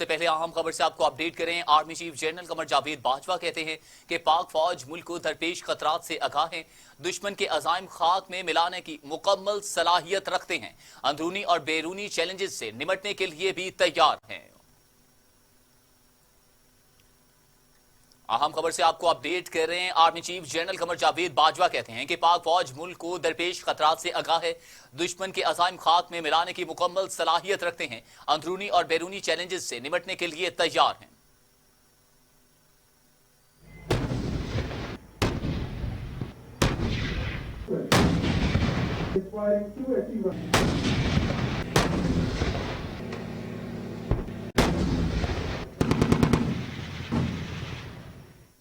سے پہلے اہم خبر سے آپ کو اپڈیٹ کریں۔ Army chief general Qamar Javed Bajwa کہتے ہیں کہ پاک فوج ملک کو درپیش خطرات سے آگاہ ہیں، دشمن کے عزائم خاک میں ملانے کی مکمل صلاحیت رکھتے ہیں، اندرونی اور بیرونی چیلنجز سے نمٹنے کے لیے بھی تیار ہیں۔ اہم خبر سے آپ کو اپڈیٹ کر رہے ہیں۔ Army chief general Qamar Javed Bajwa کہتے ہیں کہ پاک فوج ملک کو درپیش خطرات سے آگاہ ہے، دشمن کے عزائم خاک میں ملانے کی مکمل صلاحیت رکھتے ہیں، اندرونی اور بیرونی چیلنجز سے نمٹنے کے لیے تیار ہیں۔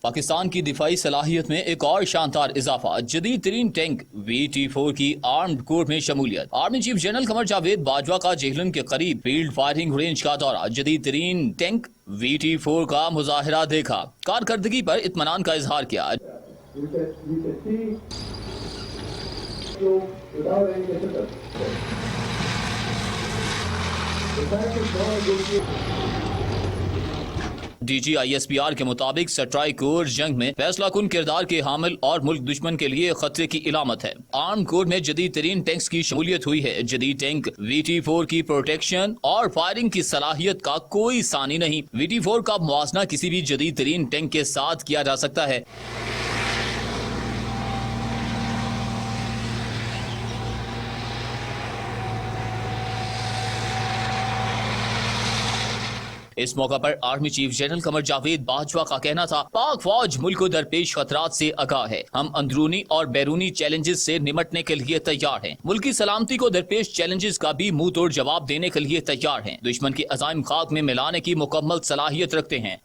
پاکستان کی دفاعی صلاحیت میں ایک اور شاندار اضافہ، جدید ترین ٹینک VT-4 کی آرمڈ کور میں شمولیت۔ Army chief general Qamar Javed Bajwa کا جہلم کے قریب فیلڈ فائرنگ رینج کا دورہ، جدید ترین ٹینک VT-4 کا مظاہرہ دیکھا، کارکردگی پر اطمینان کا اظہار کیا۔ DGISPR کے مطابق سٹرائک کور جنگ میں فیصلہ کن کردار کے حامل اور ملک دشمن کے لیے خطرے کی علامت ہے۔ آرم کور میں جدید ترین ٹینکس کی شمولیت ہوئی ہے۔ جدید ٹینک VT-4 کی پروٹیکشن اور فائرنگ کی صلاحیت کا کوئی ثانی نہیں۔ VT-4 کا موازنہ کسی بھی جدید ترین ٹینک کے ساتھ کیا جا سکتا ہے۔ اس موقع پر army chief general Qamar Javed Bajwa کا کہنا تھا، پاک فوج ملک کو درپیش خطرات سے آگاہ ہے، ہم اندرونی اور بیرونی چیلنجز سے نمٹنے کے لیے تیار ہیں، ملکی سلامتی کو درپیش چیلنجز کا بھی منہ توڑ جواب دینے کے لیے تیار ہیں، دشمن کے عزائم خاک میں ملانے کی مکمل صلاحیت رکھتے ہیں۔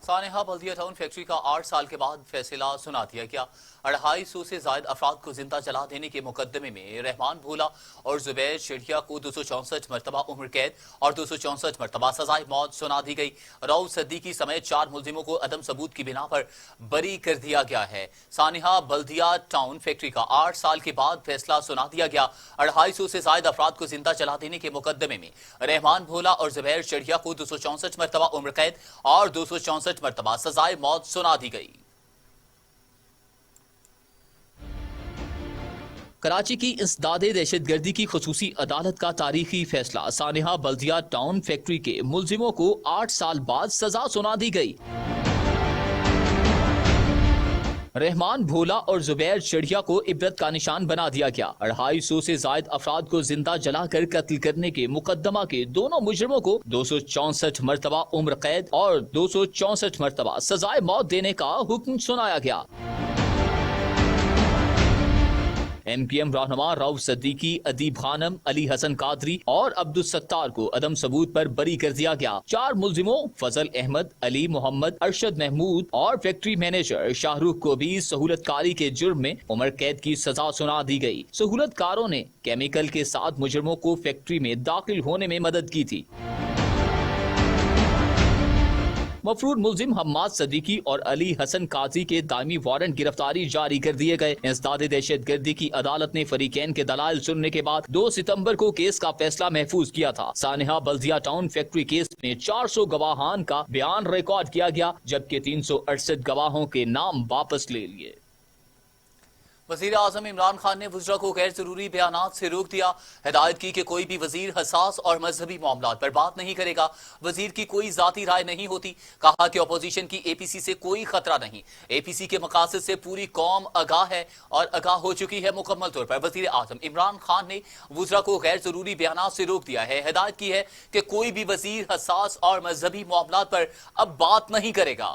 سانحہ بلدیہ ٹاؤن فیکٹری کا 8 سال کے بعد فیصلہ سنا دیا گیا۔ 250 سے زائد افراد کو زندہ جلا دینے کے مقدمے میں رحمان بھولا اور زبیر چڑھیا کو 264 مرتبہ عمر قید اور 264 مرتبہ سزائے موت سنا دی گئی۔ رؤف صدیقی سمیت 4 ملزموں کو عدم ثبوت کی بنا پر بری کر دیا گیا ہے۔ سانحہ بلدیہ ٹاؤن فیکٹری کا 8 سال کے بعد فیصلہ سنا دیا گیا۔ 250 سے زائد افراد کو زندہ جلا دینے کے مقدمے میں رحمان بھولا اور زبیر چڑھیا کو 264 مرتبہ عمر قید اور 264 مرتبہ سزائے موت سنا دی گئی۔ کراچی کی انسداد دہشت گردی کی خصوصی عدالت کا تاریخی فیصلہ، سانحہ بلدیہ ٹاؤن فیکٹری کے ملزموں کو 8 سال بعد سزا سنا دی گئی۔ رحمان بھولا اور زبیر چڑھیا کو عبرت کا نشان بنا دیا گیا۔ 250 سے زائد افراد کو زندہ جلا کر قتل کرنے کے مقدمہ کے دونوں مجرموں کو 264 مرتبہ عمر قید اور 264 مرتبہ سزائے موت دینے کا حکم سنایا گیا۔ MPM رہنما رؤف صدیقی، ادیب خانم، علی حسن قادری اور عبدالستار کو عدم ثبوت پر بری کر دیا گیا۔ 4 ملزموں فضل احمد، علی محمد، ارشد محمود اور فیکٹری مینیجر شاہ رخ کو بھی سہولت کاری کے جرم میں عمر قید کی سزا سنا دی گئی۔ سہولت کاروں نے کیمیکل کے ساتھ مجرموں کو فیکٹری میں داخل ہونے میں مدد کی تھی۔ مفرور ملزم حماد صدیقی اور علی حسن قاضی کے دائمی وارنٹ گرفتاری جاری کر دیے گئے۔ انسداد دہشت گردی کی عدالت نے فریقین کے دلائل سننے کے بعد 2 ستمبر کو کیس کا فیصلہ محفوظ کیا تھا۔ سانحہ بلدیہ ٹاؤن فیکٹری کیس میں 400 گواہان کا بیان ریکارڈ کیا گیا، جبکہ 368 گواہوں کے نام واپس لے لیے۔ وزیر اعظم عمران خان نے وزراء کو غیر ضروری بیانات سے روک دیا، ہدایت کی کہ کوئی بھی وزیر حساس اور مذہبی معاملات پر بات نہیں کرے گا، وزیر کی کوئی ذاتی رائے نہیں ہوتی، کہا کہ اپوزیشن کی APC سے کوئی خطرہ نہیں، APC کے مقاصد سے پوری قوم آگاہ ہے اور آگاہ ہو چکی ہے مکمل طور پر۔ وزیر اعظم عمران خان نے وزراء کو غیر ضروری بیانات سے روک دیا ہے، ہدایت کی ہے کہ کوئی بھی وزیر حساس اور مذہبی معاملات پر اب بات نہیں کرے گا۔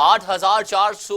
8,400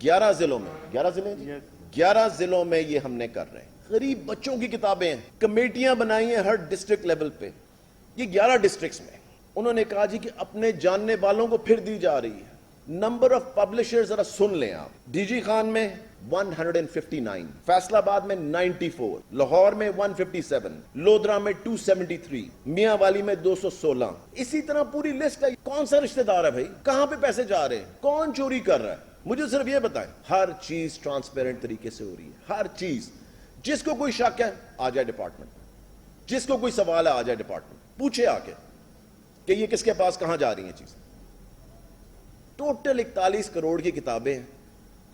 11 ضلعوں میں 11 ضلعوں میں یہ ہم نے کر رہے ہیں. غریب بچوں کی کتابیں ہیں, کمیٹیاں بنائی ہیں ہر ڈسٹرکٹ لیول پہ, یہ 11 ڈسٹرکٹس میں. انہوں نے کہا جی کہ اپنے جاننے والوں کو پھر دی جا رہی ہے. نمبر آف پبلشرز ذرا سن لیں آپ. ڈی جی خان میں 159, فیصل آباد میں 94, لاہور میں 157, لودھرا میں 273, میاں والی میں 216. اسی طرح پوری لسٹ ہے. کون سا رشتہ دار ہے بھائی, کہاں پہ پیسے جا رہے ہیں, کون چوری کر رہا ہے, مجھے صرف یہ بتائیں. ہر چیز ٹرانسپیرنٹ طریقے سے ہو رہی ہے, ہر چیز. جس کو کوئی شک ہے آ جائے ڈپارٹمنٹ, جس کو کوئی سوال ہے آ جائے ڈپارٹمنٹ, پوچھے آ کے کہ یہ کس کے پاس کہاں جا رہی ہیں چیزیں. ٹوٹل 41 کروڑ کی کتابیں ہیں.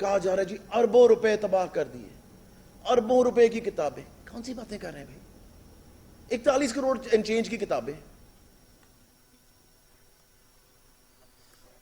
کہا جا رہا ہے جی اربوں روپے تباہ کر دیے, اربوں روپے کی کتابیں. کون سی باتیں کر رہے ہیں بھائی, 41 کروڑ چینج کی کتابیں.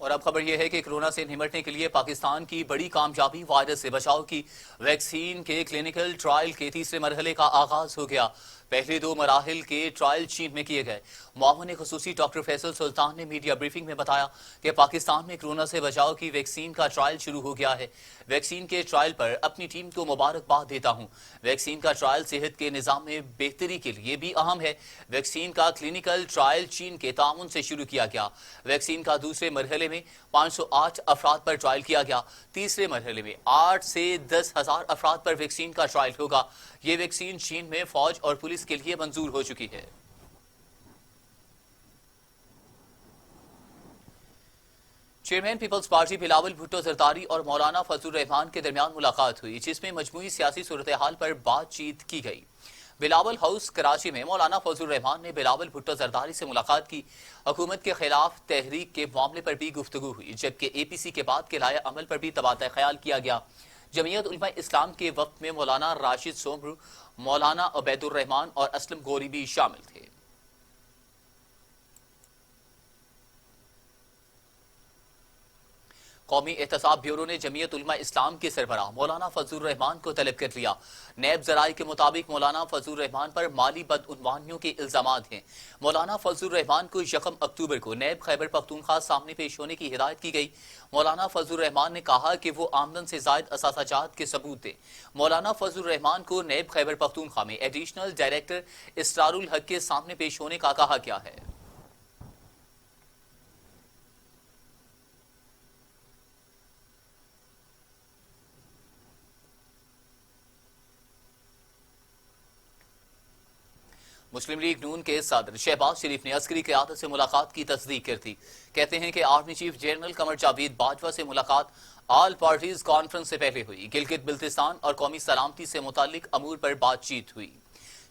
اور اب خبر یہ ہے کہ کرونا سے نمٹنے کے لیے پاکستان کی بڑی کامیابی, وائرس سے بچاؤ کی ویکسین کے کلینکل ٹرائل کے تیسرے مرحلے کا آغاز ہو گیا. پہلے 2 مراحل کے ٹرائل چین میں کیے گئے. معاون خصوصی ڈاکٹر فیصل سلطان نے میڈیا بریفنگ میں بتایا کہ پاکستان میں کرونا سے بچاؤ کی ویکسین کا ٹرائل شروع ہو گیا ہے. ویکسین کے ٹرائل پر اپنی ٹیم کو مبارکباد دیتا ہوں. ویکسین کا ٹرائل صحت کے نظام میں بہتری کے لیے بھی اہم ہے. ویکسین کا کلینکل ٹرائل چین کے تعاون سے شروع کیا گیا. ویکسین کا دوسرے مرحلے میں 508 افراد پر ٹرائل کیا گیا. تیسرے مرحلے میں 8 سے 10,000 افراد پر ویکسین کا ٹرائل ہوگا. یہ ویکسین چین میں فوج اور پولیس کے لیے منظور ہو چکی ہے. Chairman Peoples Party Bilawal Bhutto Zardari اور مولانا فضل الرحمان کے درمیان ملاقات ہوئی, جس میں مجموعی سیاسی صورتحال پر بات چیت کی گئی. بلاول ہاؤس کراچی میں مولانا فضل الرحمان نے بلاول بھٹو زرداری سے ملاقات کی. حکومت کے خلاف تحریک کے معاملے پر بھی گفتگو ہوئی, جبکہ اے پی سی کے بعد کے لائے عمل پر بھی تبادلہ خیال کیا گیا. جمعیت علماء اسلام کے وفد میں مولانا راشد سومرو, مولانا عبید الرحمان اور اسلم گوری بھی شامل تھے. قومی احتساب بیورو نے جمعیت علماء اسلام کے سربراہ مولانا فضل الرحمان کو طلب کر لیا. نیب ذرائع کے مطابق مولانا فضل الرحمان پر مالی بدعنوانیوں کے الزامات ہیں. مولانا فضل الرحمان کو 1 اکتوبر کو نیب خیبر پختونخوا سامنے پیش ہونے کی ہدایت کی گئی. مولانا فضل الرحمان نے کہا کہ وہ آمدن سے زائد اثاثہ جات کے ثبوت دیں. مولانا فضل الرحمان کو نیب خیبر پختونخوا میں ایڈیشنل ڈائریکٹر اسرار الحق کے سامنے پیش ہونے کا کہا گیا ہے. مسلم لیگ نون کے صدر شہباز شریف نے عسکری قیادت سے ملاقات کی تصدیق کر دی. کہتے ہیں کہ army chief general Qamar Javed Bajwa سے ملاقات آل پارٹیز کانفرنس سے پہلے ہوئی. گلگت بلتستان اور قومی سلامتی سے متعلق امور پر بات چیت ہوئی.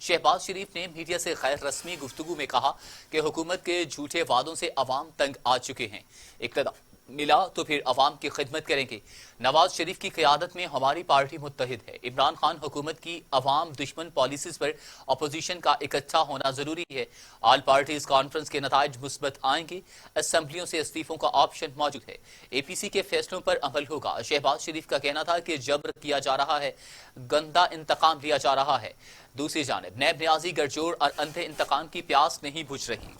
شہباز شریف نے میڈیا سے غیر رسمی گفتگو میں کہا کہ حکومت کے جھوٹے وعدوں سے عوام تنگ آ چکے ہیں. اقتدار ملا تو پھر عوام کی خدمت کریں گے. نواز شریف کی قیادت میں ہماری پارٹی متحد ہے. عمران خان حکومت کی عوام دشمن پالیسیز پر اپوزیشن کا اکٹھا ہونا ضروری ہے. آل پارٹیز کانفرنس کے نتائج مثبت آئیں گے. اسمبلیوں سے استعفوں کا آپشن موجود ہے. اے پی سی کے فیصلوں پر عمل ہوگا. شہباز شریف کا کہنا تھا کہ جبر کیا جا رہا ہے, گندا انتقام لیا جا رہا ہے. دوسری جانب نیب نیازی گڑجوڑ اور اندھے انتقام کی پیاس نہیں بجھ رہی.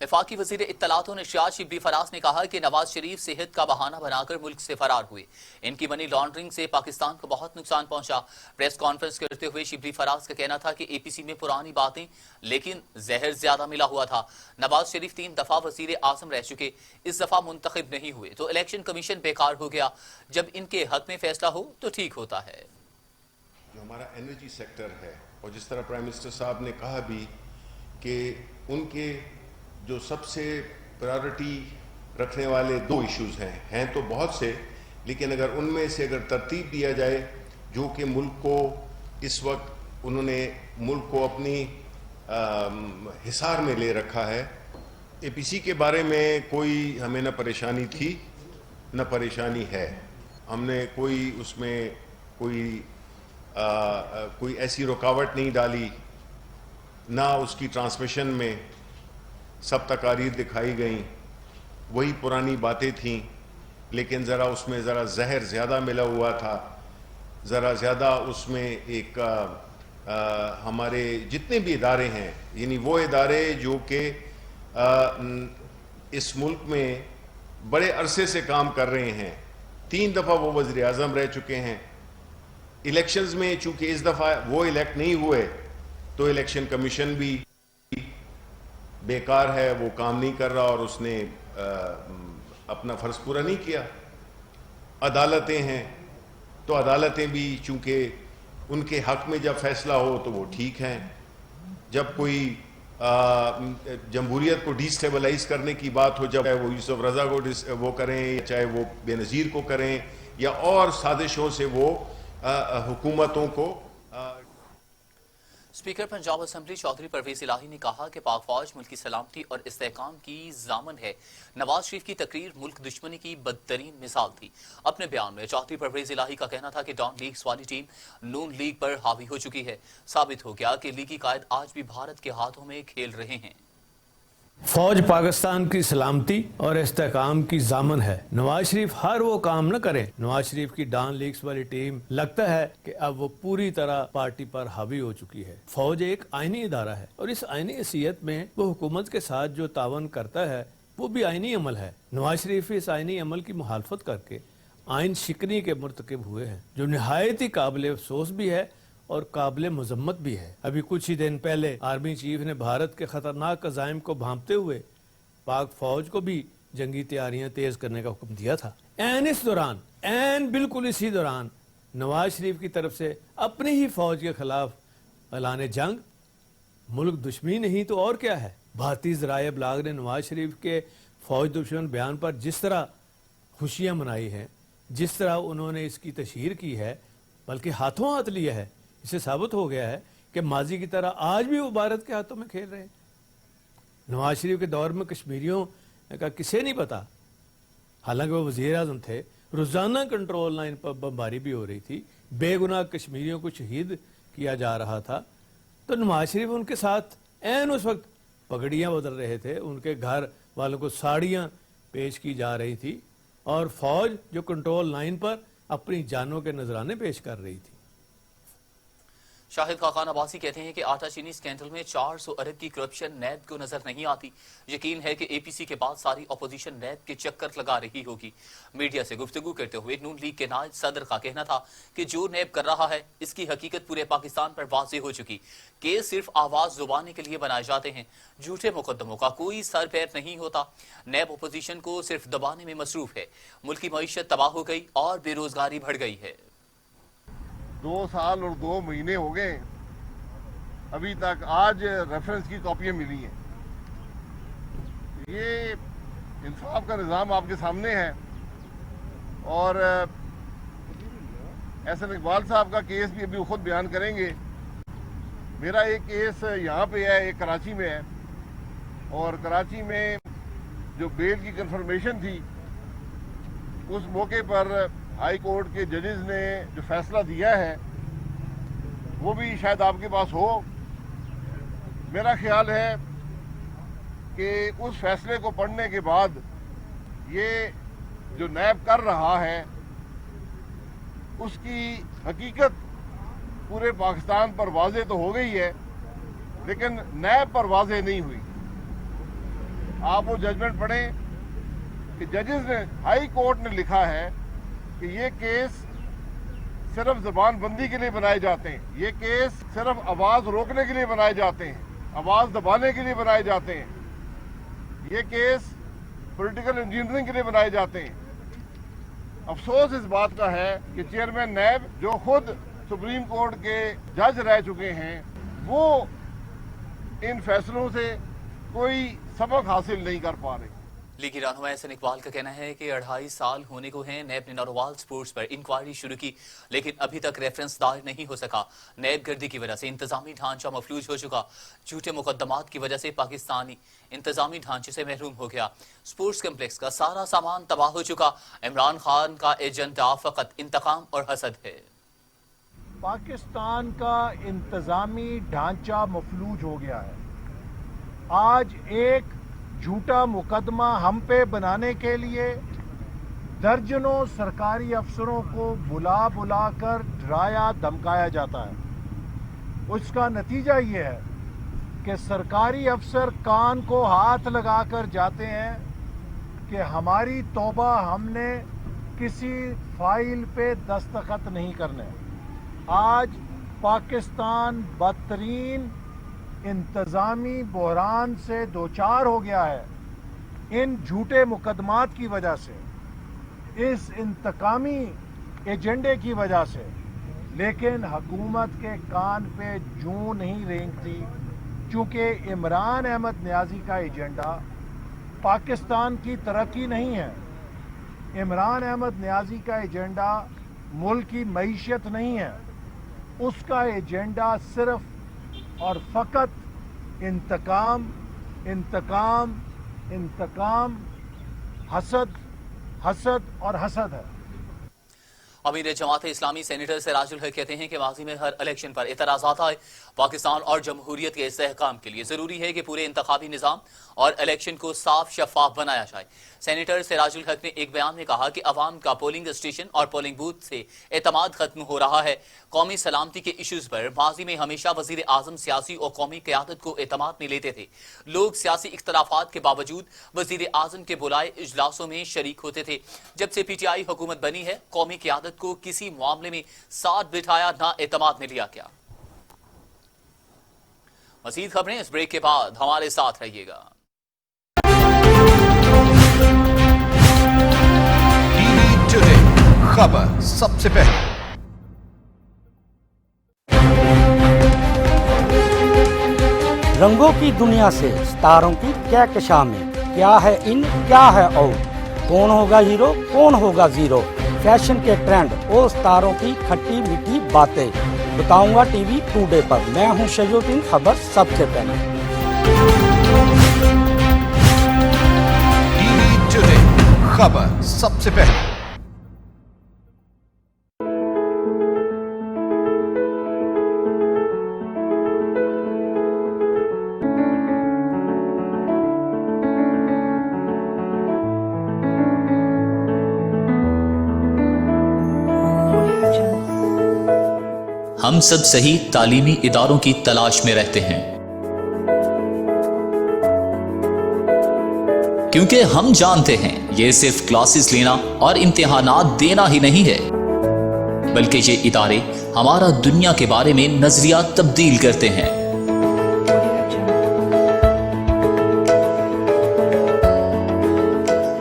وفاقی وزیر اطلاعات و نشریات شبلی فراز نے کہا کہ نواز شریف صحت کا بہانہ بنا کر ملک سے فرار ہوئے. ان کی منی لانڈرنگ سے پاکستان کو بہت نقصان پہنچا. پریس کانفرنس کرتے ہوئے شبلی فراز کا کہنا تھا کہ اے پی سی میں پرانی باتیں لیکن زہر زیادہ ملا ہوا تھا. نواز شریف 3 دفعہ وزیر اعظم رہ چکے, اس دفعہ منتخب نہیں ہوئے تو الیکشن کمیشن بیکار ہو گیا. جب ان کے حق میں فیصلہ ہو تو ٹھیک ہوتا ہے. جو ہمارا انرجی سیکٹر ہے, اور جس طرح پرائم منسٹر صاحب نے کہا بھی کہ ان کے جو سب سے پرائیورٹی رکھنے والے 2 ایشوز ہیں تو بہت سے, لیکن اگر ان میں سے اگر ترتیب دیا جائے جو کہ ملک کو اس وقت انہوں نے ملک کو اپنی حصار میں لے رکھا ہے. اے پی سی کے بارے میں کوئی ہمیں نہ پریشانی تھی نہ پریشانی ہے. ہم نے کوئی اس میں کوئی ایسی رکاوٹ نہیں ڈالی, نہ اس کی ٹرانسمیشن میں سب تقاریر دکھائی گئیں, وہی پرانی باتیں تھیں, لیکن ذرا اس میں ذرا زہر زیادہ ملا ہوا تھا. ذرا زیادہ اس میں ایک ہمارے جتنے بھی ادارے ہیں, یعنی وہ ادارے جو کہ اس ملک میں بڑے عرصے سے کام کر رہے ہیں. 3 دفعہ وہ وزیر اعظم رہ چکے ہیں. الیکشنز میں چونکہ اس دفعہ وہ الیکٹ نہیں ہوئے تو الیکشن کمیشن بھی بیکار ہے, وہ کام نہیں کر رہا اور اس نے اپنا فرض پورا نہیں کیا. عدالتیں ہیں تو عدالتیں بھی چونکہ ان کے حق میں جب فیصلہ ہو تو وہ ٹھیک ہیں, جب کوئی جمہوریت کو ڈیسٹیبلائز کرنے کی بات ہو, جب وہ یوسف رضا کو وہ کریں, چاہے وہ بے نظیر کو کریں, یا اور سازشوں سے وہ حکومتوں کو. اسپیکر پنجاب اسمبلی چودھری پرویز الہی نے کہا کہ پاک فوج ملک کی سلامتی اور استحکام کی ضامن ہے. نواز شریف کی تقریر ملک دشمنی کی بدترین مثال تھی. اپنے بیان میں چودھری پرویز الہی کا کہنا تھا کہ ڈان لیگز والی ٹیم نون لیگ پر حاوی ہو چکی ہے. ثابت ہو گیا کہ لیگی قائد آج بھی بھارت کے ہاتھوں میں کھیل رہے ہیں. فوج پاکستان کی سلامتی اور استحکام کی ضامن ہے. نواز شریف ہر وہ کام نہ کریں. نواز شریف کی ڈان لیگز والی ٹیم لگتا ہے کہ اب وہ پوری طرح پارٹی پر حاوی ہو چکی ہے. فوج ایک آئینی ادارہ ہے اور اس آئینی حیثیت میں وہ حکومت کے ساتھ جو تعاون کرتا ہے وہ بھی آئینی عمل ہے. نواز شریف اس آئینی عمل کی مخالفت کر کے آئین شکنی کے مرتکب ہوئے ہیں, جو نہایت ہی قابل افسوس بھی ہے اور قابل مذمت بھی ہے. ابھی کچھ ہی دن پہلے آرمی چیف نے بھارت کے خطرناک عزائم کو بھانپتے ہوئے پاک فوج کو بھی جنگی تیاریاں تیز کرنے کا حکم دیا تھا. بالکل اسی دوران نواز شریف کی طرف سے اپنی ہی فوج کے خلاف اعلان جنگ. ملک دشمنی نہیں تو اور کیا ہے. بھارتی ذرائع ابلاغ نے نواز شریف کے فوج دشمن بیان پر جس طرح خوشیاں منائی ہیں, جس طرح انہوں نے اس کی تشہیر کی ہے, بلکہ ہاتھوں ہاتھ لیا ہے, اس سے ثابت ہو گیا ہے کہ ماضی کی طرح آج بھی وہ بھارت کے ہاتھوں میں کھیل رہے ہیں. نواز شریف کے دور میں کشمیریوں کا کسے نہیں پتا, حالانکہ وہ وزیر اعظم تھے. روزانہ کنٹرول لائن پر بمباری بھی ہو رہی تھی, بے گناہ کشمیریوں کو شہید کیا جا رہا تھا. تو نواز شریف ان کے ساتھ اس وقت پگڑیاں بدل رہے تھے, ان کے گھر والوں کو ساڑیاں پیش کی جا رہی تھی, اور فوج جو کنٹرول لائن پر اپنی جانوں کے نذرانے پیش کر رہی تھی. شاہد خاقان عباسی کہتے ہیں کہ آٹا چینی اسکینڈل میں 400 ارب کی کرپشن نیب کو نظر نہیں آتی. یقین ہے کہ اے پی سی کے بعد ساری اپوزیشن نیب کے چکر لگا رہی ہوگی. میڈیا سے گفتگو کرتے ہوئے نون لیگ کے نائب صدر کا کہنا تھا کہ جو نیب کر رہا ہے اس کی حقیقت پورے پاکستان پر واضح ہو چکی. کیس صرف آواز دبانے کے لیے بنائے جاتے ہیں, جھوٹے مقدموں کا کوئی سر پیر نہیں ہوتا. نیب اپوزیشن کو صرف دبانے میں مصروف ہے. ملک کی معیشت تباہ ہو گئی اور بے روزگاری بڑھ گئی ہے. 2 سال اور 2 مہینے ہو گئے ابھی تک. آج ریفرنس کی کاپیاں ملی ہیں. یہ انصاف کا نظام آپ کے سامنے ہے, اور احسن اقبال صاحب کا کیس بھی ابھی خود بیان کریں گے. میرا ایک کیس یہاں پہ ہے, ایک کراچی میں ہے, اور کراچی میں جو بیل کی کنفرمیشن تھی اس موقع پر ہائی کورٹ کے ججز نے جو فیصلہ دیا ہے وہ بھی شاید آپ کے پاس ہو. میرا خیال ہے کہ اس فیصلے کو پڑھنے کے بعد یہ جو نیب کر رہا ہے اس کی حقیقت پورے پاکستان پر واضح تو ہو گئی ہے, لیکن نیب پر واضح نہیں ہوئی. آپ وہ ججمنٹ پڑھیں کہ ججز نے, ہائی کورٹ نے لکھا ہے کہ یہ کیس صرف زبان بندی کے لیے بنائے جاتے ہیں, یہ کیس صرف آواز روکنے کے لیے بنائے جاتے ہیں, آواز دبانے کے لیے بنائے جاتے ہیں, یہ کیس پولیٹیکل انجینئرنگ کے لیے بنائے جاتے ہیں. افسوس اس بات کا ہے کہ چیئرمین نیب جو خود سپریم کورٹ کے جج رہ چکے ہیں وہ ان فیصلوں سے کوئی سبق حاصل نہیں کر پا رہے. لیگی رہنما احسن اقبال کا کہنا ہے کہ 2.5 سال ہونے کو ہیں نیب نے ناروال سپورٹس پر انکوائری شروع کی, لیکن ابھی تک ریفرنس دائر نہیں ہو سکا. نیب گردی کی وجہ سے انتظامی ڈھانچہ مفلوج ہو چکا. جھوٹے مقدمات کی وجہ سے پاکستانی انتظامی ڈھانچے سے محروم ہو گیا. سپورٹس کمپلیکس کا سارا سامان تباہ ہو چکا. عمران خان کا ایجنڈا فقط انتقام اور حسد ہے. پاکستان کا انتظامی ڈھانچہ مفلوج ہو گیا ہے. آج ایک جھوٹا مقدمہ ہم پہ بنانے کے لیے درجنوں سرکاری افسروں کو بلا بلا کر ڈرایا دھمکایا جاتا ہے. اس کا نتیجہ یہ ہے کہ سرکاری افسر کان کو ہاتھ لگا کر جاتے ہیں کہ ہماری توبہ ہم نے کسی فائل پہ دستخط نہیں کرنے. آج پاکستان بدترین انتظامی بحران سے دوچار ہو گیا ہے ان جھوٹے مقدمات کی وجہ سے, اس انتقامی ایجنڈے کی وجہ سے. لیکن حکومت کے کان پہ جوں نہیں رینگتی, چونکہ عمران احمد نیازی کا ایجنڈا پاکستان کی ترقی نہیں ہے. عمران احمد نیازی کا ایجنڈا ملک کی معیشت نہیں ہے. اس کا ایجنڈا صرف اور فقط انتقام, انتقام, انتقام, حسد, حسد اور حسد ہے. امیر جماعت اسلامی سینیٹر سراج الحق کہتے ہیں کہ ماضی میں ہر الیکشن پر اعتراضات آئے. پاکستان اور جمہوریت کے استحکام کے لیے ضروری ہے کہ پورے انتخابی نظام اور الیکشن کو صاف شفاف بنایا جائے. سینیٹر سراج الحق نے ایک بیان میں کہا کہ عوام کا پولنگ اسٹیشن اور پولنگ بوتھ سے اعتماد ختم ہو رہا ہے. قومی سلامتی کے ایشوز پر ماضی میں ہمیشہ وزیر اعظم سیاسی اور قومی قیادت کو اعتماد میں لیتے تھے. لوگ سیاسی اختلافات کے باوجود وزیر اعظم کے بلائے اجلاسوں میں شریک ہوتے تھے. جب سے پی ٹی آئی حکومت بنی ہے قومی قیادت کو کسی معاملے میں ساتھ بٹھایا نہ اعتماد میں لیا گیا. مزید خبریں اس بریک کے بعد ہمارے ساتھ رہیے گا. خبر سب سے پہلے. رنگوں کی دنیا سے ستاروں کی کہکشاں کیا ہے ان کیا ہے اور, کون ہوگا ہیرو کون ہوگا زیرو, فیشن کے ٹرینڈ اور ستاروں کی کھٹی میٹھی باتیں بتاؤں گا ٹی وی ٹوڈے پر. میں ہوں شجاع الدین. خبر سب سے پہلے. خبر سب سے پہلے. ہم سب صحیح تعلیمی اداروں کی تلاش میں رہتے ہیں, کیونکہ ہم جانتے ہیں یہ صرف کلاسز لینا اور امتحانات دینا ہی نہیں ہے, بلکہ یہ ادارے ہمارا دنیا کے بارے میں نظریات تبدیل کرتے ہیں.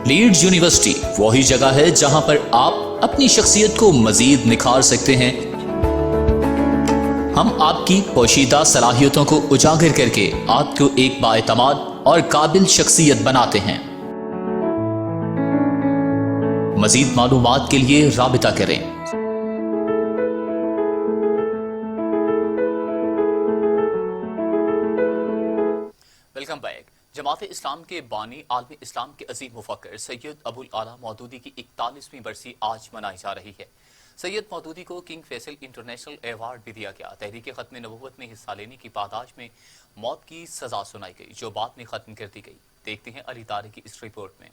لیڈز یونیورسٹی وہی جگہ ہے جہاں پر آپ اپنی شخصیت کو مزید نکھار سکتے ہیں. ہم آپ کی پوشیدہ صلاحیتوں کو اجاگر کر کے آپ کو ایک بااعتماد اور قابل شخصیت بناتے ہیں. مزید معلومات کے لیے رابطہ کریں. Welcome back. جماعت اسلام کے بانی عالم اسلام کے عظیم مفکر سید ابوالعلا مودودی کی 41ویں برسی آج منائی جا رہی ہے. سید مودودی کو کنگ فیصل انٹرنیشنل ایوارڈ بھی دیا گیا. تحریک ختم نبوت میں حصہ لینے کی پاداش میں موت کی سزا سنائی گئی, جو بعد میں ختم کر دی گئی. دیکھتے ہیں علی طارق کی اس رپورٹ میں.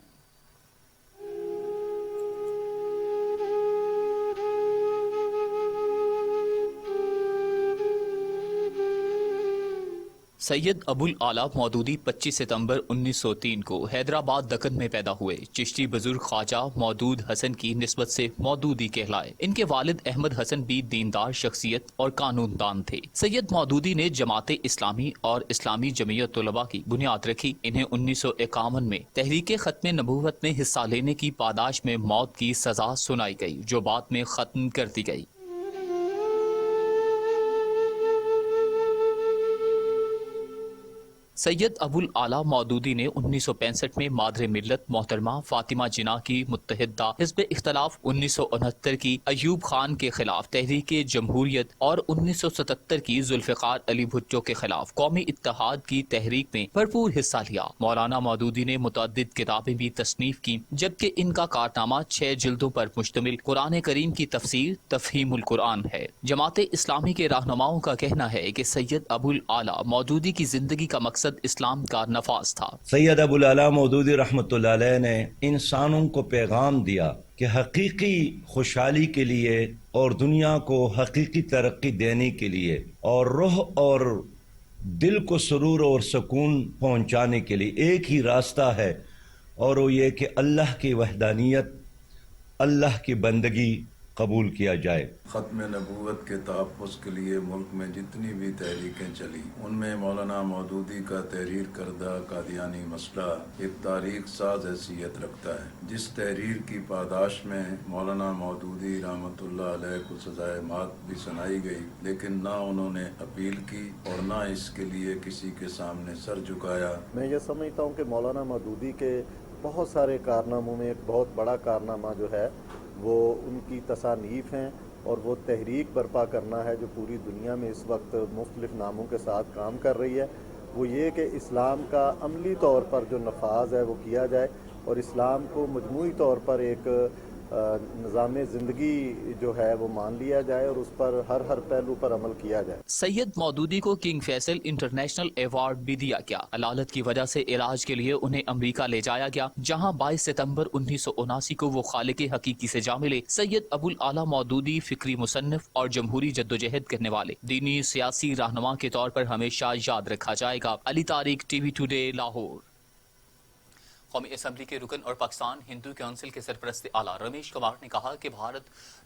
سید ابوالعلا مودودی 25 ستمبر 1903 کو حیدرآباد دکن میں پیدا ہوئے. چشتی بزرگ خواجہ مودود حسن کی نسبت سے مودودی کہلائے. ان کے والد احمد حسن بھی دیندار شخصیت اور قانون دان تھے. سید مودودی نے جماعت اسلامی اور اسلامی جمعیت طلباء کی بنیاد رکھی. انہیں 1951 میں تحریک ختم نبوت میں حصہ لینے کی پاداش میں موت کی سزا سنائی گئی, جو بعد میں ختم کر دی گئی. سید ابوالعلا مودودی نے 1965 میں مادر ملت محترمہ فاطمہ جناح کی متحدہ حزب اختلاف 1969 کی ایوب خان کے خلاف تحریک جمہوریت اور 1977 کی ذوالفقار علی بھٹو کے خلاف قومی اتحاد کی تحریک میں بھرپور حصہ لیا. مولانا مودودی نے متعدد کتابیں بھی تصنیف کی, جبکہ ان کا کارنامہ 6 جلدوں پر مشتمل قرآن کریم کی تفسیر تفہیم القرآن ہے. جماعت اسلامی کے رہنماؤں کا کہنا ہے کہ سید ابوالعلا مودودی کی زندگی کا مقصد اسلام کا نفاذ تھا. سید ابوالعلا مودودی رحمۃ اللہ علیہ نے انسانوں کو پیغام دیا کہ حقیقی خوشحالی کے لیے اور دنیا کو حقیقی ترقی دینے کے لیے اور روح اور دل کو سرور اور سکون پہنچانے کے لیے ایک ہی راستہ ہے, اور وہ یہ کہ اللہ کی وحدانیت، اللہ کی بندگی قبول کیا جائے۔ ختم نبوت کے تحفظ کے لیے ملک میں جتنی بھی تحریکیں چلی، ان میں مولانا مودودی کا تحریر کردہ قادیانی مسئلہ ایک تاریخ ساز حیثیت رکھتا ہے۔ جس تحریر کی پاداش میں مولانا مودودی رحمۃ اللہ علیہ کو سزائے موت بھی سنائی گئی، لیکن نہ انہوں نے اپیل کی اور نہ اس کے لیے کسی کے سامنے سر جھکایا۔ میں یہ سمجھتا ہوں کہ مولانا مودودی کے بہت سارے کارناموں میں ایک بہت بڑا کارنامہ جو ہے وہ ان کی تصانیف ہیں، اور وہ تحریک برپا کرنا ہے جو پوری دنیا میں اس وقت مختلف ناموں کے ساتھ کام کر رہی ہے، وہ یہ کہ اسلام کا عملی طور پر جو نفاذ ہے وہ کیا جائے، اور اسلام کو مجموعی طور پر ایک نظام زندگی جو ہے وہ مان لیا جائے اور اس پر ہر پہلو پر عمل کیا جائے۔ سید مودودی کو کنگ فیصل انٹرنیشنل ایوارڈ بھی دیا گیا۔ علالت کی وجہ سے علاج کے لیے انہیں امریکہ لے جایا گیا، جہاں 22 ستمبر 1979 کو وہ خالق حقیقی سے جا ملے۔ سید ابوالعلا مودودی فکری مصنف اور جمہوری جدوجہد کرنے والے دینی سیاسی رہنما کے طور پر ہمیشہ یاد رکھا جائے گا۔ Ali Tariq, TV today, Lahore. قومی اسمبلی کے رکن اور پاکستان ہندو کونسل کے سرپرست اعلیٰ رمیش کمار نے کہا کہ بھارت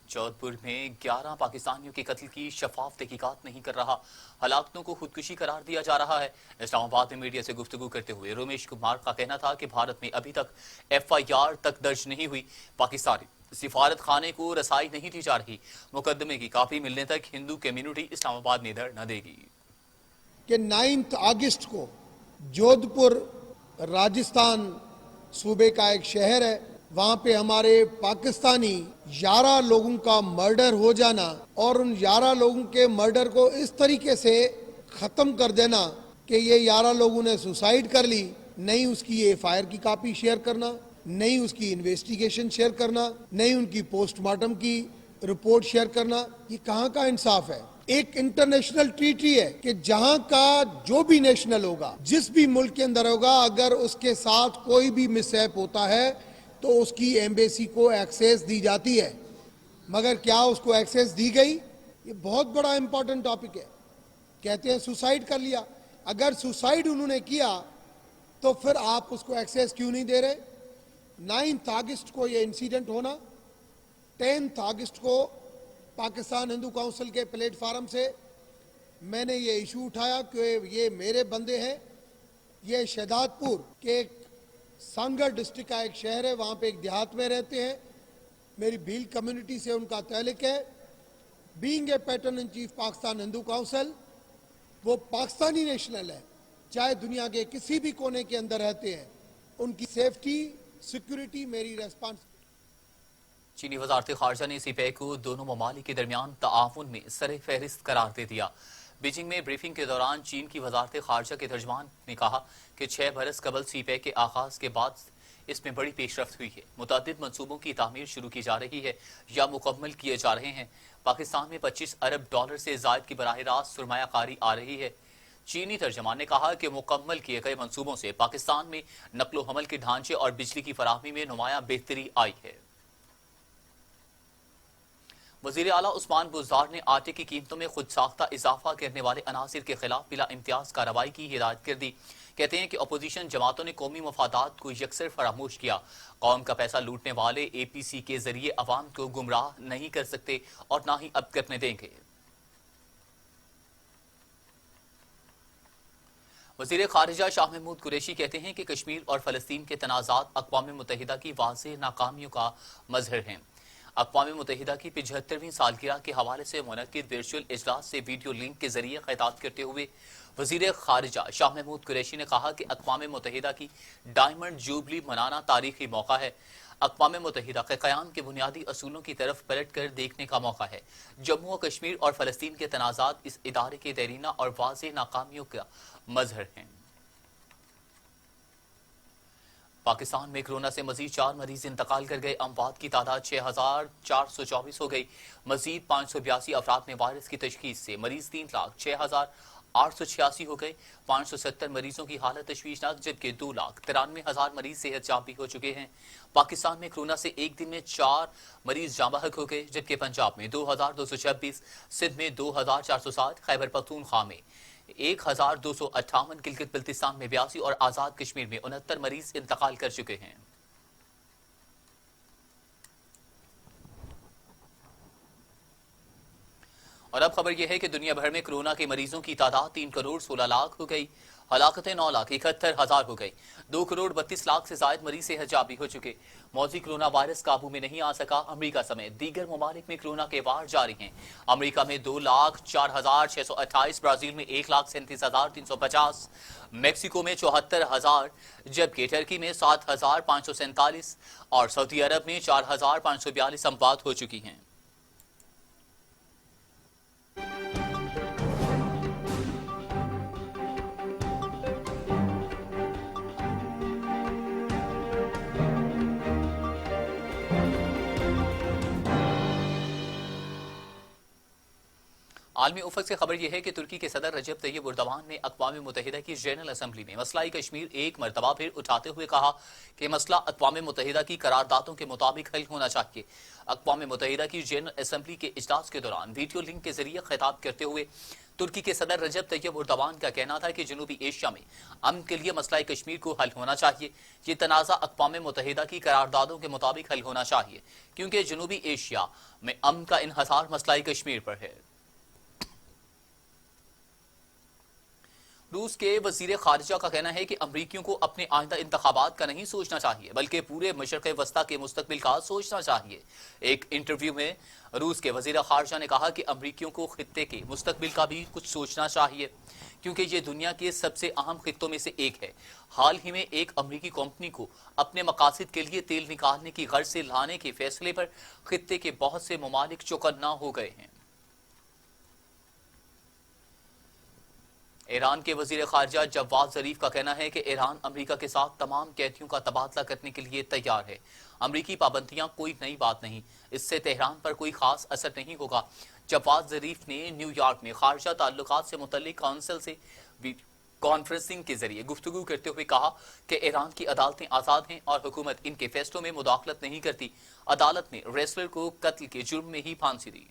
جودھ پور میں 11 پاکستانیوں کے قتل کی شفاف تحقیقات نہیں کر رہا، ہلاکتوں کو خودکشی قرار دیا جا رہا ہے۔ اسلام آباد میں میڈیا سے گفتگو کرتے ہوئے رمیش کمار کا کہنا تھا کہ بھارت میں ابھی تک FIR تک درج نہیں ہوئی، پاکستانی سفارت خانے کو رسائی نہیں دی جا رہی، مقدمے کی کاپی ملنے تک ہندو کمیونٹی اسلام آباد میں ادھر نہ دے گی۔ کہ 9 اگست کو جودھ پور راجستھان صوبے کا ایک شہر ہے، وہاں پہ ہمارے پاکستانی 11 لوگوں کا مرڈر ہو جانا اور ان 11 لوگوں کے مرڈر کو اس طریقے سے ختم کر دینا کہ یہ 11 لوگوں نے سوسائیڈ کر لی، نہیں اس کی FIR کی کاپی شیئر کرنا، نہیں اس کی انویسٹیگیشن شیئر کرنا، نہیں ان کی پوسٹ مارٹم کی رپورٹ شیئر کرنا، یہ کہاں کا انصاف ہے؟ ایک انٹرنیشنل ٹریٹی ہے کہ جہاں کا جو بھی نیشنل ہوگا، جس بھی ملک کے اندر ہوگا، اگر اس کے ساتھ کوئی بھی مس ہیپ ہوتا ہے تو اس کی ایمبیسی کو ایکسیس دی جاتی ہے، مگر کیا اس کو ایکسیس دی گئی؟ یہ بہت بڑا امپورٹنٹ ٹاپک ہے۔ کہتے ہیں سوسائیڈ کر لیا، اگر سوسائیڈ انہوں نے کیا تو پھر آپ اس کو ایکسیس کیوں نہیں دے رہے؟ 9 اگست کو یہ انسیڈنٹ ہونا، 10 اگست کو پاکستان ہندو کونسل کے پلیٹ فارم سے میں نے یہ ایشو اٹھایا کہ یہ میرے بندے ہیں، یہ شہداد پور کے ایک سانگر ڈسٹرکٹ کا ایک شہر ہے، وہاں پہ ایک دیہات میں رہتے ہیں، میری بھیل کمیونٹی سے ان کا تعلق ہے۔ Being a pattern in chief Pakistan Hindu council, وہ پاکستانی نیشنل ہے، چاہے دنیا کے کسی بھی کونے کے اندر رہتے ہیں، ان کی سیفٹی سیکورٹی میری ریسپانس۔ چینی وزارت خارجہ نے CPEC کو دونوں ممالک کے درمیان تعاون میں سر فہرست قرار دے دیا۔ بیجنگ میں بریفنگ کے دوران چین کی وزارت خارجہ کے ترجمان نے کہا کہ 6 برس قبل CPEC کے آغاز کے بعد اس میں بڑی پیش رفت ہوئی ہے، متعدد منصوبوں کی تعمیر شروع کی جا رہی ہے یا مکمل کیے جا رہے ہیں، پاکستان میں $25 ارب سے زائد کی براہ راست سرمایہ کاری آ رہی ہے۔ چینی ترجمان نے کہا کہ مکمل کیے گئے منصوبوں سے پاکستان میں نقل و حمل کے ڈھانچے اور بجلی کی فراہمی میں نمایاں بہتری آئی ہے۔ وزیر اعلیٰ عثمان بزدار نے آٹے کی قیمتوں میں خود ساختہ اضافہ کرنے والے عناصر کے خلاف بلا امتیاز کارروائی کی ہدایت کر دی۔ کہتے ہیں کہ اپوزیشن جماعتوں نے قومی مفادات کو یکسر فراموش کیا، قوم کا پیسہ لوٹنے والے APC کے ذریعے عوام کو گمراہ نہیں کر سکتے اور نہ ہی اب کرنے دیں گے۔ وزیر خارجہ شاہ محمود قریشی کہتے ہیں کہ کشمیر اور فلسطین کے تنازعات اقوام متحدہ کی واضح ناکامیوں کا مظہر ہیں۔ اقوام متحدہ کی 75ویں سالگرہ کے حوالے سے منعقد ورچوئل اجلاس سے ویڈیو لنک کے ذریعے خطاب کرتے ہوئے وزیر خارجہ شاہ محمود قریشی نے کہا کہ اقوام متحدہ کی ڈائمنڈ جوبلی منانا تاریخی موقع ہے، اقوام متحدہ کے قیام کے بنیادی اصولوں کی طرف پلٹ کر دیکھنے کا موقع ہے۔ جموں و کشمیر اور فلسطین کے تنازعات اس ادارے کے دیرینہ اور واضح ناکامیوں کا مظہر ہیں۔ پاکستان میں کورونا سے مزید 4 مریض انتقال کر گئے، اموات کی تعداد 6424 ہو گئی، مزید 582 افراد میں وائرس کی تشخیص سے مریض 3,06,886 ہو گئے، 570 مریضوں کی حالت تشویشناک جبکہ 2,93,000 مریض صحت یاب بھی ہو چکے ہیں۔ پاکستان میں کورونا سے ایک دن میں 4 مریض جاں بحق ہو گئے، جبکہ پنجاب میں 2,226، سندھ میں 2,407، خیبر پختونخوا میں 1258 گلگت بلتستان میں 82 اور آزاد کشمیر میں 69 مریض انتقال کر چکے ہیں۔ اور اب خبر یہ ہے کہ دنیا بھر میں کورونا کے مریضوں کی تعداد 3 کروڑ 16 لاکھ ہو گئی، ہلاکتیں 9,71,000 ہو گئی، 2 کروڑ 32 لاکھ سے زائد مریض صحت یاب بھی ہو چکے۔ موذی کورونا وائرس قابو میں نہیں آ سکا، امریکہ سمیت دیگر ممالک میں کورونا کے وار جاری ہیں۔ امریکہ میں 2,04,628، برازیل میں 1,37,350، میکسیکو میں 74,000، جبکہ ٹرکی میں 7,547 اور سعودی عرب میں 4,542 اموات ہو چکی ہیں۔ عالمی افق سے خبر یہ ہے کہ ترکی کے صدر رجب طیب اردوان نے اقوام متحدہ کی جنرل اسمبلی میں مسئلہ کشمیر ایک مرتبہ پھر اٹھاتے ہوئے کہا کہ مسئلہ اقوام متحدہ کی قراردادوں کے مطابق حل ہونا چاہیے۔ اقوام متحدہ کی جنرل اسمبلی کے اجلاس کے دوران ویڈیو لنک کے ذریعے خطاب کرتے ہوئے ترکی کے صدر رجب طیب اردوان کا کہنا تھا کہ جنوبی ایشیا میں امن کے لیے مسئلہ کشمیر کو حل ہونا چاہیے۔ یہ تنازع اقوام متحدہ کی قراردادوں کے مطابق حل ہونا چاہیے کیونکہ جنوبی ایشیا میں امن کا انحصار مسئلہ کشمیر پر ہے۔ روس کے وزیر خارجہ کا کہنا ہے کہ امریکیوں کو اپنے آئندہ انتخابات کا نہیں سوچنا چاہیے بلکہ پورے مشرق وسطی کے مستقبل کا سوچنا چاہیے۔ ایک انٹرویو میں روس کے وزیر خارجہ نے کہا کہ امریکیوں کو خطے کے مستقبل کا بھی کچھ سوچنا چاہیے کیونکہ یہ دنیا کے سب سے اہم خطوں میں سے ایک ہے۔ حال ہی میں ایک امریکی کمپنی کو اپنے مقاصد کے لیے تیل نکالنے کی غرض سے لانے کے فیصلے پر خطے کے بہت سے ممالک چوکنا ہو گئے ہیں۔ ایران کے وزیر خارجہ جواد ظریف کا کہنا ہے کہ ایران امریکہ کے ساتھ تمام قیدیوں کا تبادلہ کرنے کے لیے تیار ہے۔ امریکی پابندیاں کوئی نئی بات نہیں، اس سے تہران پر کوئی خاص اثر نہیں ہوگا۔ جواد ظریف نے نیو یارک میں خارجہ تعلقات سے متعلق کونسل سے کانفرنسنگ کے ذریعے گفتگو کرتے ہوئے کہا کہ ایران کی عدالتیں آزاد ہیں اور حکومت ان کے فیصلوں میں مداخلت نہیں کرتی۔ عدالت نے ریسلر کو قتل کے جرم میں ہی پھانسی دی۔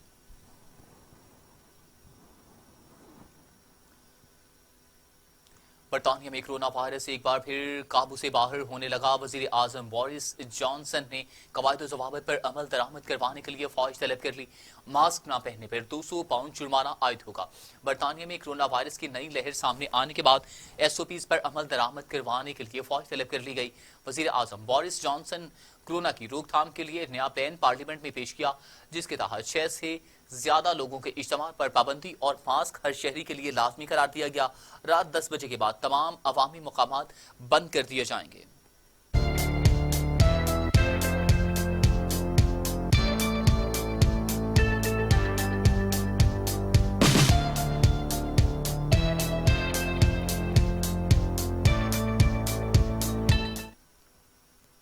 برطانیہ میں کرونا وائرس ایک بار پھر قابو سے باہر ہونے لگا۔ وزیر اعظم بورس جانسن نے قواعد و ضوابط پر عمل درآمد کروانے کے لیے فوج طلب کر لی۔ ماسک نہ پہننے پر 200 پاؤنڈ جرمانہ عائد ہوگا۔ برطانیہ میں کرونا وائرس کی نئی لہر سامنے آنے کے بعد SOPs پر عمل درآمد کروانے کے لیے فوج طلب کر لی گئی۔ وزیر اعظم بورس جانسن کرونا کی روک تھام کے لیے نیا پلان پارلیمنٹ میں پیش کیا جس کے تحت 6 سے زیادہ لوگوں کے اجتماع پر پابندی اور ماسک ہر شہری کے لیے لازمی قرار دیا گیا۔ رات 10 بجے کے بعد تمام عوامی مقامات بند کر دیے جائیں گے۔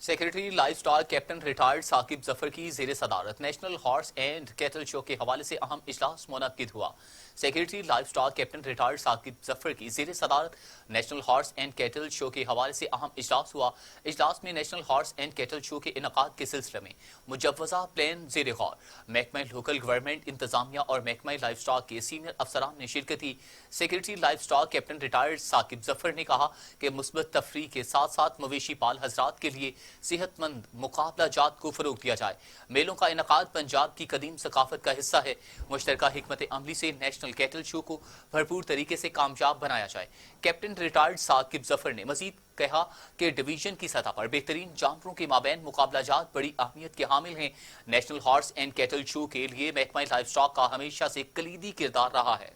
Secretary livestock captain retired Saqib Zafar کی زیر صدارت national horse and cattle show کے حوالے سے اہم اجلاس منعقد ہوا۔ Secretary livestock captain retired Saqib Zafar کی زیر صدارت national horse and cattle show کے حوالے سے اہم اجلاس ہوا۔ اجلاس میں national horse and cattle show کے انعقاد کے سلسلے میں مجوزہ پلان زیر غور، محکمہ لوکل گورنمنٹ انتظامیہ اور محکمہ لائف سٹاک کے سینئر افسران نے شرکت کی۔ Secretary livestock captain retired Saqib Zafar نے کہا کہ مثبت تفریح کے ساتھ ساتھ مویشی پال حضرات کے لیے صحت مند مقابلہ جات کو فروغ دیا جائے۔ میلوں کا انعقاد پنجاب کی قدیم ثقافت کا حصہ ہے۔ مشترکہ حکمت عملی سے نیشنل کیٹل شو کو بھرپور طریقے سے کامیاب بنایا جائے۔ کیپٹن ریٹائرڈ ثاقب ظفر نے مزید کہا کہ ڈویژن کی سطح پر بہترین جانوروں کے مابین مقابلہ جات بڑی اہمیت کے حامل ہیں۔ National horse and cattle show کے لیے محکمہ لائف سٹاک کا ہمیشہ سے کلیدی کردار رہا ہے۔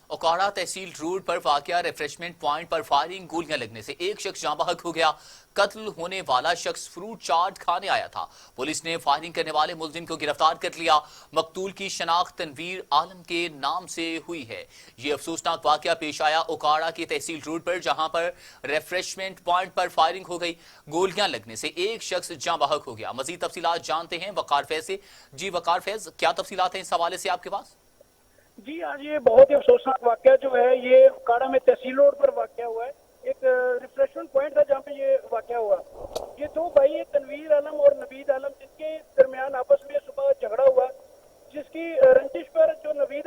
اوکاڑا تحصیل روڈ پر واقع ریفریشمنٹ پوائنٹ پر فائرنگ، گولیاں لگنے سے ایک شخص جاں بحق ہو گیا۔ قتل ہونے والا شخص فروٹ چاٹ کھانے آیا تھا۔ پولیس نے فائرنگ کرنے والے ملزم کو گرفتار کر لیا۔ مقتول کی شناخت تنویر عالم کے نام سے ہوئی ہے۔ یہ افسوسناک واقعہ پیش آیا اوکاڑا کی تحصیل روڈ پر جہاں پر ریفریشمنٹ پوائنٹ پر فائرنگ ہو گئی۔ گولیاں لگنے سے ایک شخص جاں بحق ہو گیا۔ مزید تفصیلات جانتے ہیں وقار فیض سے۔ جی وقار فیض، کیا تفصیلات ہیں اس حوالے سے آپ کے پاس؟ جی آج یہ بہت ہی افسوسناک واقعہ جو ہے یہ اوکاڑا میں تحصیل روڈ پر واقع ہوا ہے۔ ایک ریفریشمنٹ پوائنٹ تھا جہاں پہ یہ واقعہ ہوا۔ یہ دو بھائی تنویر عالم اور نوید عالم جن کے درمیان آپس میں صبح جھگڑا ہوا، جس کی رنجش پر جو نوید